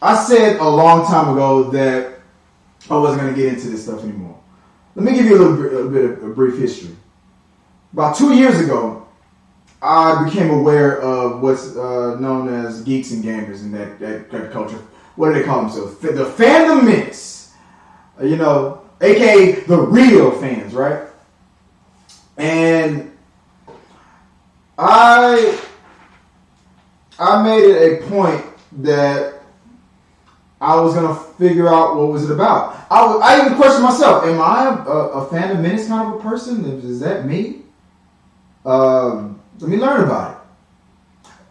I said a long time ago that I wasn't going to get into this stuff anymore. Let me give you a bit of a brief history. About 2 years ago, I became aware of what's known as geeks and gamers in that culture. What do they call themselves? The fandom menace. a.k.a. the real fans, right? And I made it a point that I was going to figure out what was it about. I even questioned myself, am I a fandom menace kind of a person? Is that me? Let me learn about it.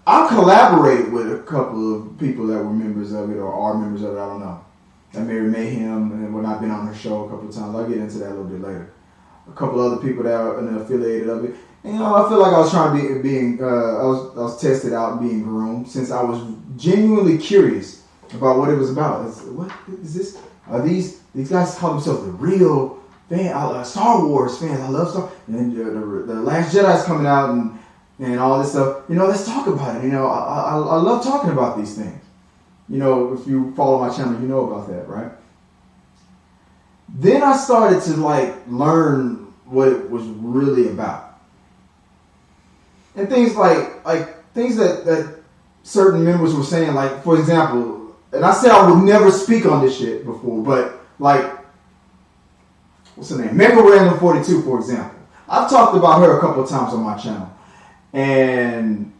I collaborated with a couple of people that were members of it or are members of it, I don't know. I Mary Mayhem, and when I've been on her show a couple of times, I'll get into that a little bit later. A couple other people that are affiliated of it. And I feel like I was trying to I was tested out and being groomed since I was genuinely curious about what it was about. What is this? Are these guys call themselves the real fan, Star Wars fans? I love Star. And the Last Jedi's coming out and all this stuff. Let's talk about it. I love talking about these things. If you follow my channel, you know about that, right? Then I started to learn what it was really about, and things things that certain members were saying, for example. And I said I would never speak on this shit before, but what's her name? Mega Random 42, for example. I've talked about her a couple of times on my channel, and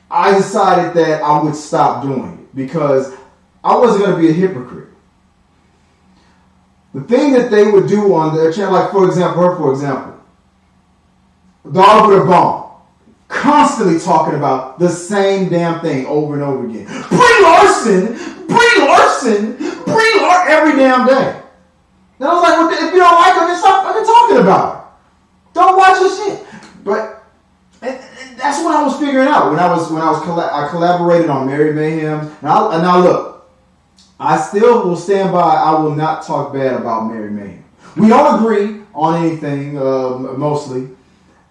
I decided that I would stop doing it because I wasn't going to be a hypocrite. The thing that they would do on their channel, for example, Dog with a Bone. Constantly talking about the same damn thing over and over again. Brie Larson, every damn day. And I was like, well, if you don't like her, then stop fucking talking about her. Don't watch her shit. But and that's what I was figuring out I collaborated on Mary Mayhem. Now look, I still will stand by. I will not talk bad about Mary Mayhem. We don't agree on anything, mostly.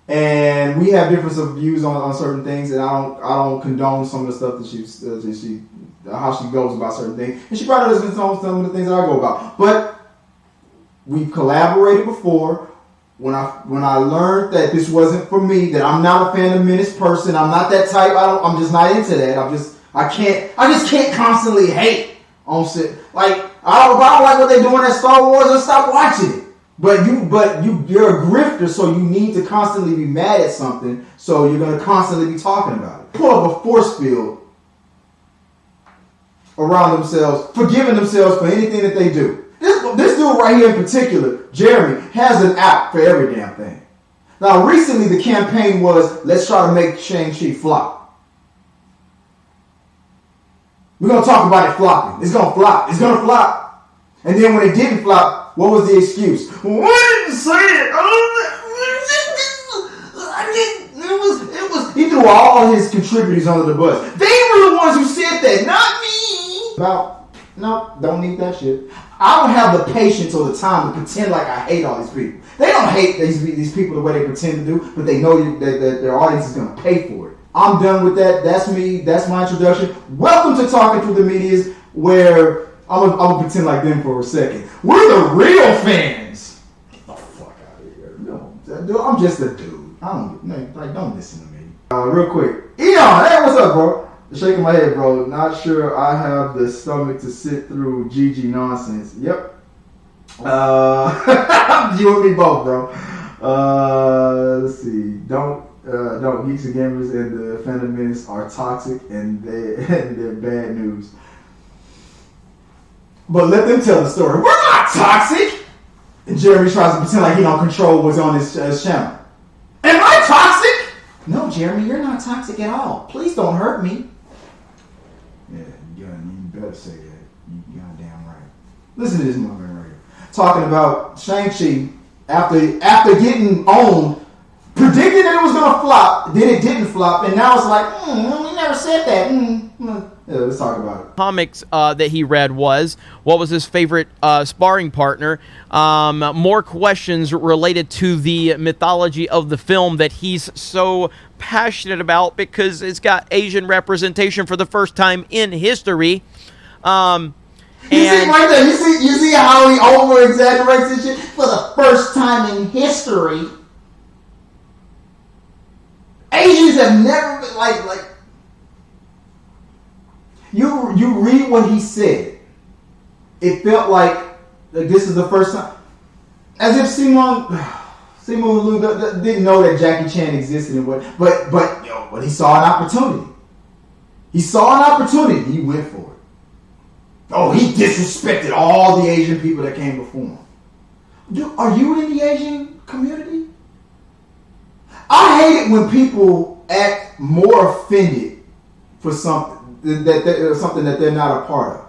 And we have difference of views on certain things, and I don't condone some of the stuff that how she goes about certain things, and she probably doesn't condone some of the things that I go about. But we collaborated before. When I learned that this wasn't for me, that I'm not a fandom menace person, I'm not that type. I'm just not into that. I just can't constantly hate on shit. If I don't like what they're doing at Star Wars, I'll stop watching it. But you're a grifter, so you need to constantly be mad at something, so you're going to constantly be talking about it. Pull up a force field around themselves, forgiving themselves for anything that they do. This dude right here in particular, Jeremy, has an app for every damn thing. Now, recently the campaign was, let's try to make Shang-Chi flop. We're going to talk about it flopping. It's going to flop. It's going to flop. And then when it didn't flop, what was the excuse? Well, I didn't say it. It was. He threw all his contributors under the bus. They were the ones who said that, not me. No, don't need that shit. I don't have the patience or the time to pretend like I hate all these people. They don't hate these people the way they pretend to do, but they know that their audience is going to pay for it. I'm done with that. That's me. That's my introduction. Welcome to Talking Through the Medias, where I'm gonna pretend like them for a second. We're the real fans. Get the fuck out of here. No, I'm just a dude. Don't listen to me. Real quick. Eon, hey, what's up, bro? Shaking my head, bro. Not sure I have the stomach to sit through GG nonsense. Yep. You and me both, bro. Let's see. Don't Geeks and Gamers and the Fandom Menace are toxic and they're bad news. But let them tell the story. We're not toxic. And Jeremy tries to pretend like he don't control what's on his channel. Am I toxic? No, Jeremy, you're not toxic at all. Please don't hurt me. Yeah, you better say that. You goddamn right. Listen to this motherfucker right here. Talking about Shang-Chi after getting owned, predicted that it was going to flop, then it didn't flop, and now it's like, we never said that. Yeah, let's talk about it. Comics that he read was, what was his favorite sparring partner? More questions related to the mythology of the film that he's so passionate about because it's got Asian representation for the first time in history. You see right there. You see how he over exaggerates this shit for the first time in history. Asians have never been like. You read what he said. It felt like this is the first time, as if Simon Liu didn't know that Jackie Chan existed and what. But he saw an opportunity. He saw an opportunity. He went for it. Oh, he disrespected all the Asian people that came before him. Dude, are you in the Asian community? I hate it when people act more offended for something that they're not a part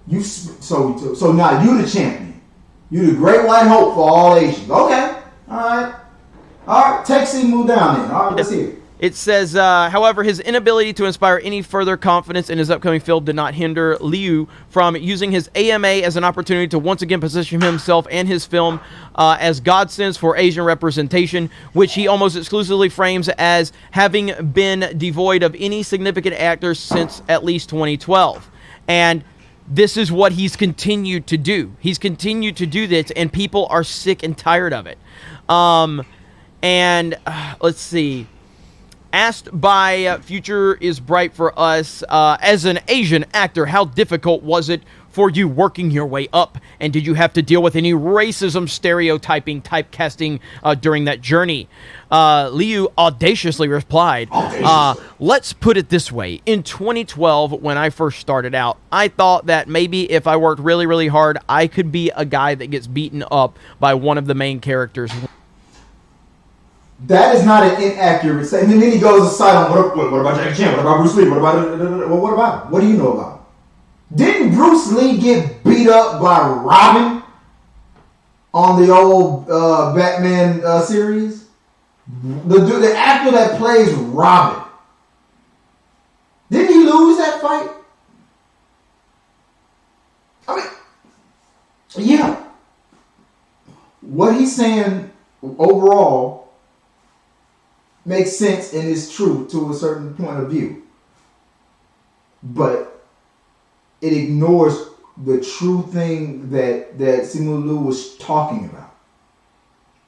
of. So now you the champion. You the great white hope for all Asians. Okay, all right. Take Simu down then. All right, let's hear it. It says, however, his inability to inspire any further confidence in his upcoming film did not hinder Liu from using his AMA as an opportunity to once again position himself and his film as godsends for Asian representation, which he almost exclusively frames as having been devoid of any significant actors since at least 2012. And this is what he's continued to do. He's continued to do this, and people are sick and tired of it. Let's see. Asked by Future is Bright for Us, as an Asian actor, how difficult was it for you working your way up? And did you have to deal with any racism, stereotyping, typecasting during that journey? Liu audaciously replied, let's put it this way. In 2012, when I first started out, I thought that maybe if I worked really, really hard, I could be a guy that gets beaten up by one of the main characters. That is not an inaccurate statement. And then he goes aside on what about Jackie Chan? What about Bruce Lee? What about? What do you know about him? Didn't Bruce Lee get beat up by Robin on the old Batman series? The actor that plays Robin. Didn't he lose that fight? I mean, yeah. What he's saying overall makes sense and is true to a certain point of view. But it ignores the true thing that Simu Liu was talking about.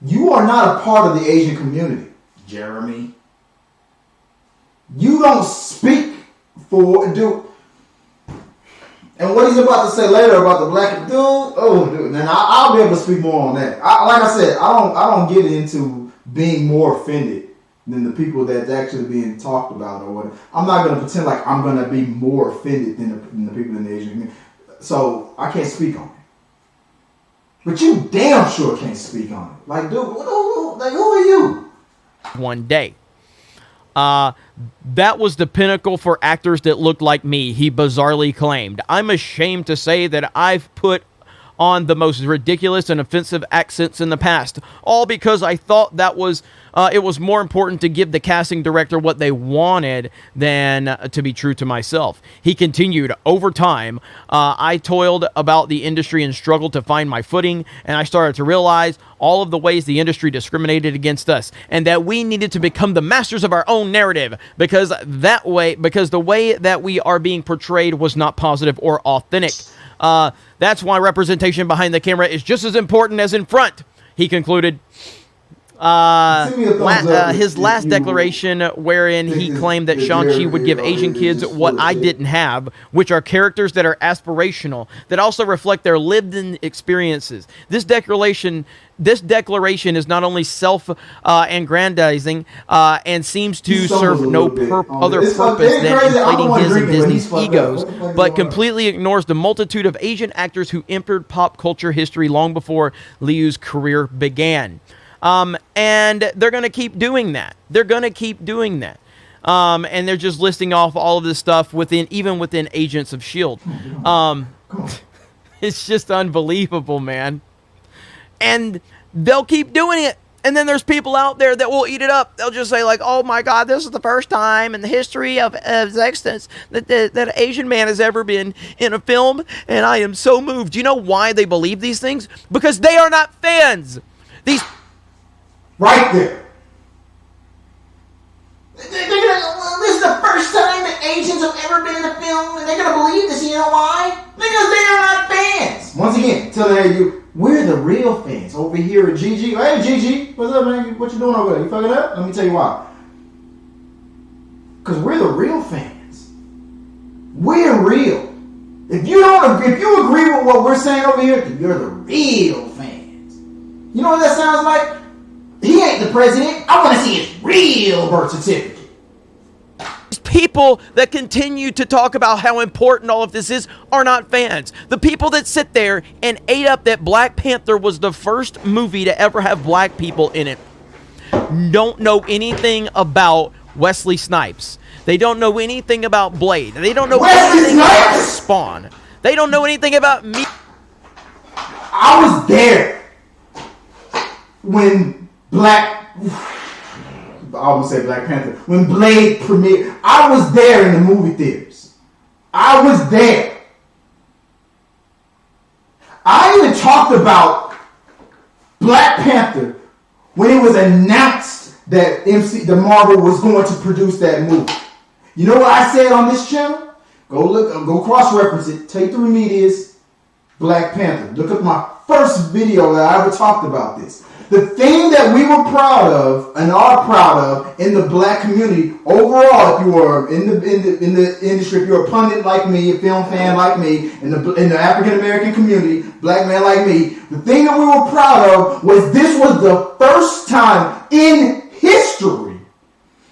You are not a part of the Asian community, Jeremy. You don't speak for dude. And what he's about to say later about the black dude, and I'll be able to speak more on that. Like I said, I don't get into being more offended than the people that's actually being talked about or whatever. I'm not going to pretend like I'm going to be more offended than the people in the Asian community. So I can't speak on it. But you damn sure can't speak on it. Like, dude, who are you? One day. That was the pinnacle for actors that looked like me, he bizarrely claimed. I'm ashamed to say that I've put on the most ridiculous and offensive accents in the past, all because I thought that it was more important to give the casting director what they wanted than to be true to myself. He continued, over time, I toiled about the industry and struggled to find my footing, and I started to realize all of the ways the industry discriminated against us, and that we needed to become the masters of our own narrative, because the way that we are being portrayed was not positive or authentic. That's why representation behind the camera is just as important as in front, he concluded. His last declaration, wherein he claimed that Shang-Chi would give Asian kids what I didn't have, which are characters that are aspirational, that also reflect their lived-in experiences. This declaration is not only self-aggrandizing and seems to serve no other purpose than inflating his and Disney's egos, but completely ignores the multitude of Asian actors who entered pop culture history long before Liu's career began. And they're going to keep doing that. And they're just listing off all of this stuff even within Agents of S.H.I.E.L.D. It's just unbelievable, man. And they'll keep doing it. And then there's people out there that will eat it up. They'll just say, like, oh my God, this is the first time in the history of existence that an Asian man has ever been in a film. And I am so moved. Do you know why they believe these things? Because they are not fans. Right there. This the first time that Asians have ever been in a film, and they're gonna believe this. You know why? Because they are not fans. Once again, telling you, we're the real fans over here at GG. Hey, GG, what's up, man? What you doing over there? You fucking up? Let me tell you why. Because we're the real fans. We're real. If you agree with what we're saying over here, then you're the real fans. You know what that sounds like? He ain't the president. I want to see his real birth certificate. People that continue to talk about how important all of this is are not fans. The people that sit there and ate up that Black Panther was the first movie to ever have black people in it don't know anything about Wesley Snipes. They don't know anything about Blade. They don't know anything about Spawn. They don't know anything about me. I was there when I almost say Black Panther. When Blade premiered, I was there in the movie theaters. I was there. I even talked about Black Panther when it was announced that the Marvel was going to produce that movie. You know what I said on this channel? Go cross-reference it. Take the Remedius, Black Panther. Look at my first video that I ever talked about this. The thing that we were proud of and are proud of in the black community overall, if you were in the industry, if you're a pundit like me, a film fan like me, in the African American community, black man like me, the thing that we were proud of was this was the first time in history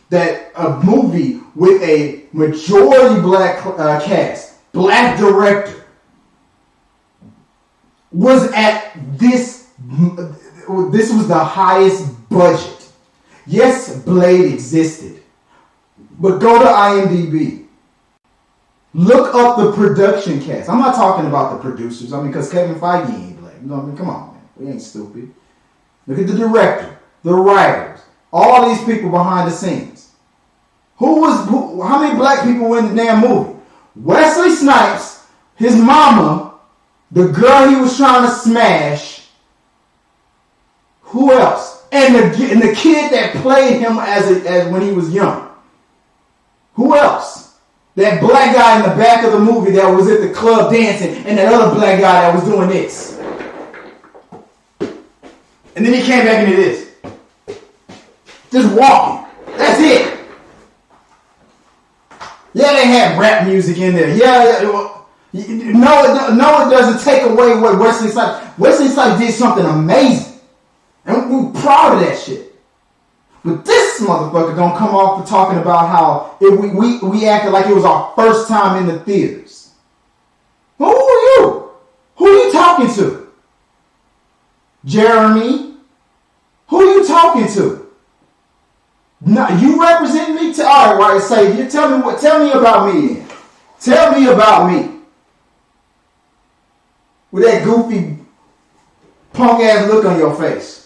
that a movie with a majority black cast, black director, was at this. This was the highest budget. Yes, Blade existed. But go to IMDb. Look up the production cast. I'm not talking about the producers. because Kevin Feige ain't Blade. Come on, man. We ain't stupid. Look at the director, the writers, all these people behind the scenes. How many black people were in the damn movie? Wesley Snipes, his mama, the girl he was trying to smash. Who else? And the kid that played him as when he was young. Who else? That black guy in the back of the movie that was at the club dancing, and that other black guy that was doing this. And then he came back into this. Just walking. That's it. Yeah, they had rap music in there. Yeah. No, it doesn't take away what Wesley Snipes. Wesley Snipes did something amazing. And we're proud of that shit. But this motherfucker gonna come off for talking about how we acted like it was our first time in the theaters. Who are you? Who are you talking to? Jeremy? Who are you talking to? No, you represent me? All right, say you tell me about me then. Tell me about me. With that goofy punk ass look on your face.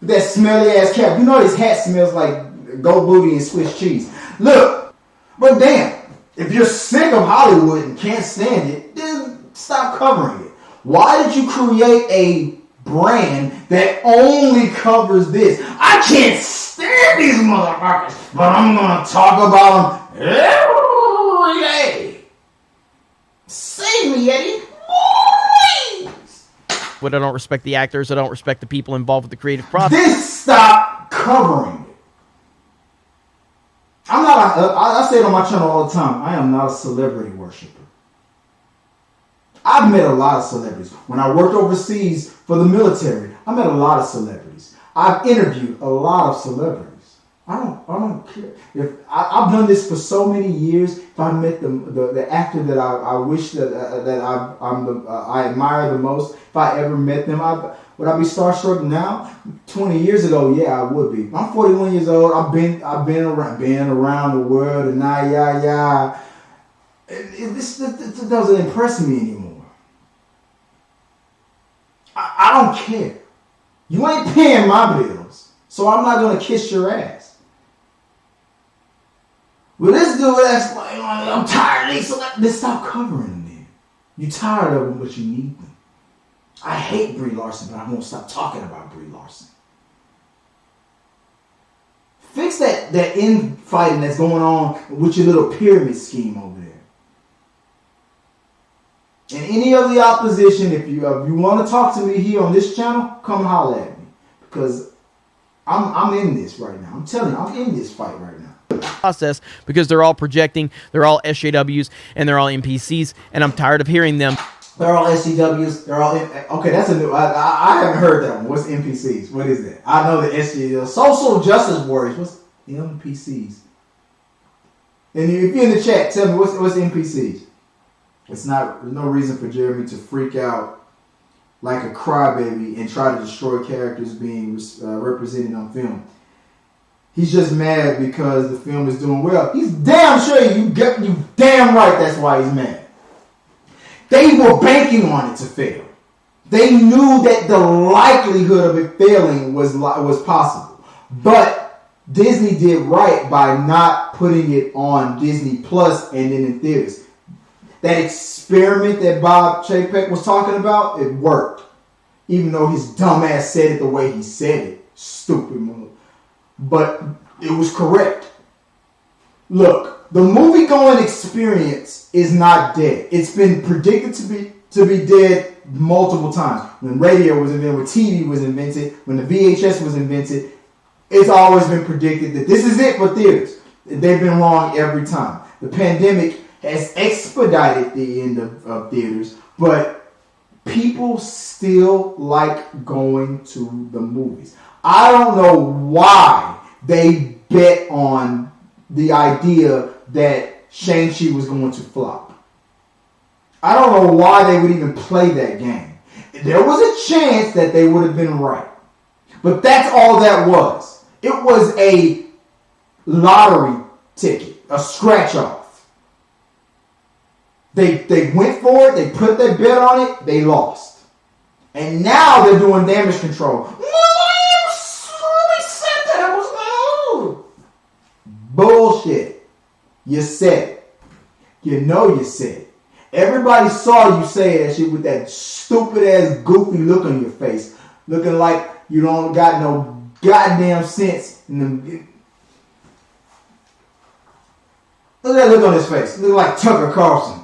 That smelly ass cap. You know his hat smells like goat booty and Swiss cheese. Look, but damn, if you're sick of Hollywood and can't stand it, then stop covering it. Why did you create a brand that only covers this? I can't stand these motherfuckers, but I'm gonna talk about them every day. Save me, Eddie. But I don't respect the actors. I don't respect the people involved with the creative process. This stop covering it. I say it on my channel all the time. I am not a celebrity worshiper. I've met a lot of celebrities. When I worked overseas for the military, I met a lot of celebrities. I've interviewed a lot of celebrities. I don't care. If I've done this for so many years, if I met the actor that I wish that I admire the most, if I ever met them, would I be starstruck now? 20 years ago, yeah, I would be. I'm 41 years old. I've been around the world, and this doesn't impress me anymore. I don't care. You ain't paying my bills, so I'm not gonna kiss your ass. Well, this dude that's like, I'm tired of these celebrities. Stop covering them then. You tired of them, but you need them. I hate Brie Larson, but I won't stop talking about Brie Larson. Fix that infighting that's going on with your little pyramid scheme over there. And any of the opposition, if you want to talk to me here on this channel, come holler at me. Because I'm in this right now. I'm telling you, I'm in this fight right now. Process, because they're all projecting, they're all SJWs, and they're all NPCs, and I'm tired of hearing them. They're all SJWs. They're all okay. That's a new. I haven't heard that one. What's NPCs? What is that? I know the SJWs, social justice warriors. What's NPCs? And if you're in the chat, tell me what's NPCs. It's not. There's no reason for Jeremy to freak out like a crybaby and try to destroy characters being represented on film. He's just mad because the film is doing well. He's damn sure you damn right that's why he's mad. They were banking on it to fail. They knew that the likelihood of it failing was possible. But Disney did right by not putting it on Disney Plus and then in theaters. That experiment that Bob Chapek was talking about, it worked. Even though his dumbass said it the way he said it. Stupid move. But it was correct. Look, the movie-going experience is not dead. It's been predicted to be dead multiple times. When radio was invented, when TV was invented, when the VHS was invented, it's always been predicted that this is it for theaters. They've been wrong every time. The pandemic has expedited the end of theaters, but people still like going to the movies. I don't know why they bet on the idea that Shang-Chi was going to flop. I don't know why they would even play that game. There was a chance that they would have been right. But that's all that was. It was a lottery ticket, a scratch-off. They went for it, they put their bet on it, they lost. And now they're doing damage control. Bullshit. You said it. You know you said it. Everybody saw you say that shit with that stupid ass goofy look on your face. Looking like you don't got no goddamn sense. Look at that look on his face. Look like Tucker Carlson.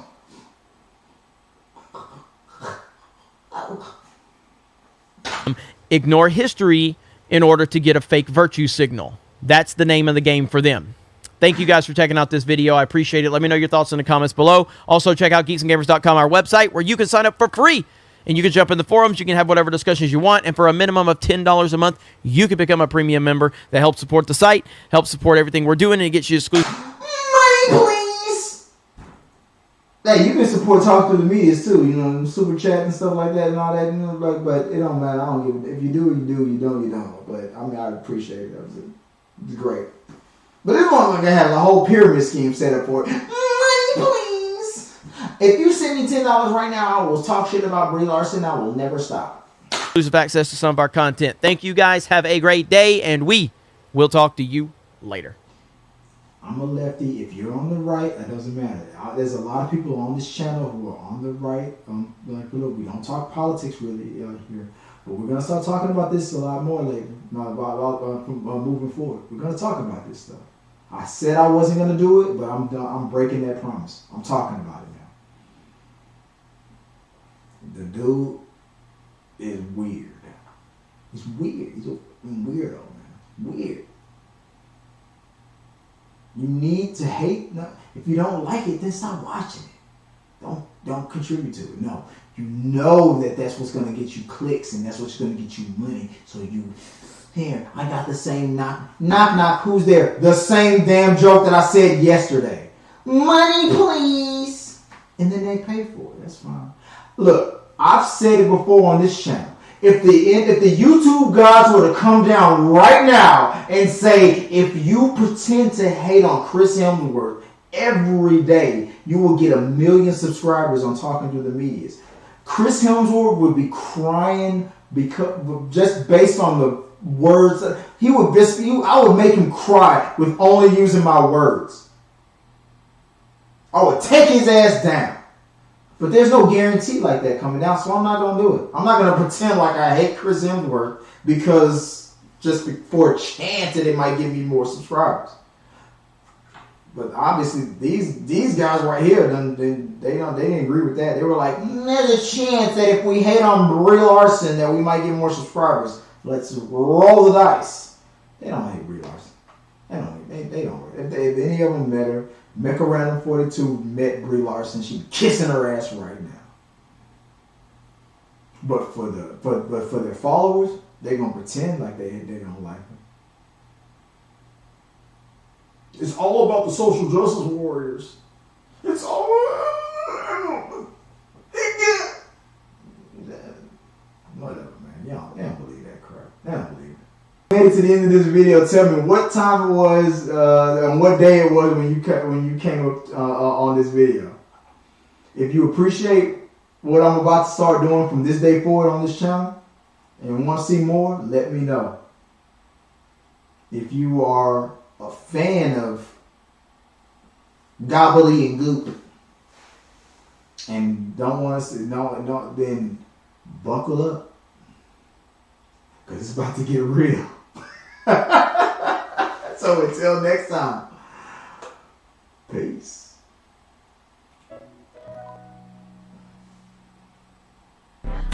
Ignore history in order to get a fake virtue signal. That's the name of the game for them. Thank you guys for checking out this video. I appreciate it. Let me know your thoughts in the comments below. Also, check out geeksandgamers.com, our website, where you can sign up for free. And you can jump in the forums. You can have whatever discussions you want. And for a minimum of $10 a month, you can become a premium member that helps support the site, helps support everything we're doing, and it gets you exclusive. Money, please! Hey, you can support Talk Through the Medias too. You know, super chat and stuff like that and all that. You know, but it don't matter. I don't give a. If you do, you do. You don't, you don't. But I mean, I appreciate it. It was great. But this one gonna have a whole pyramid scheme set up for it. Money, please. If you send me $10 right now, I will talk shit about Brie Larson. I will never stop. Exclusive access to some of our content. Thank you guys. Have a great day, and we will talk to you later. I'm a lefty. If you're on the right, that doesn't matter. There's a lot of people on this channel who are on the right. Like, look, we don't talk politics really here. But we're going to start talking about this a lot more later, moving forward. We're going to talk about this stuff. I said I wasn't going to do it, but I'm breaking that promise. I'm talking about it now. The dude is weird. He's weird. He's a weirdo, man. Weird. You need to hate. No, if you don't like it, then stop watching it. Don't contribute to it. No. You know that that's what's going to get you clicks and that's what's going to get you money. So here, I got the same knock, who's there? The same damn joke that I said yesterday. Money, please. And then they pay for it. That's fine. Look, I've said it before on this channel. If the YouTube gods were to come down right now and say, if you pretend to hate on Chris Hemsworth every day, you will get 1 million subscribers on Talking Through the Medias. Chris Hemsworth would be crying because just based on the words. I would make him cry with only using my words. I would take his ass down. But there's no guarantee like that coming down, so I'm not going to do it. I'm not going to pretend like I hate Chris Hemsworth because just for a chance that it might give me more subscribers. But obviously, these guys right here, they didn't agree with that. They were like, there's a chance that if we hate on Brie Larson, that we might get more subscribers. Let's roll the dice. They don't hate Brie Larson. They don't. If any of them met her, Mecca Random 42 met Brie Larson, she'd kissing her ass right now. But for their followers, they're gonna pretend like they don't like her. It's all about the social justice warriors. It's all. Whatever, man. Y'all don't believe that crap. They don't believe it. Made it to the end of this video. Tell me what time it was and what day it was when you came up on this video. If you appreciate what I'm about to start doing from this day forward on this channel and want to see more, let me know. If you are a fan of Gobbledy and Gook and don't want to see, then buckle up, because it's about to get real. So until next time, peace.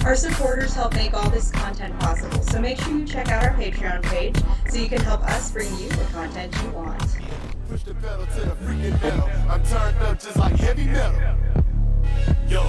Our supporters help make all this content possible, so make sure you check out our Patreon page so you can help us bring you the content you want. Push the pedal to the freaking metal. I'm turned up just like heavy metal. Yo.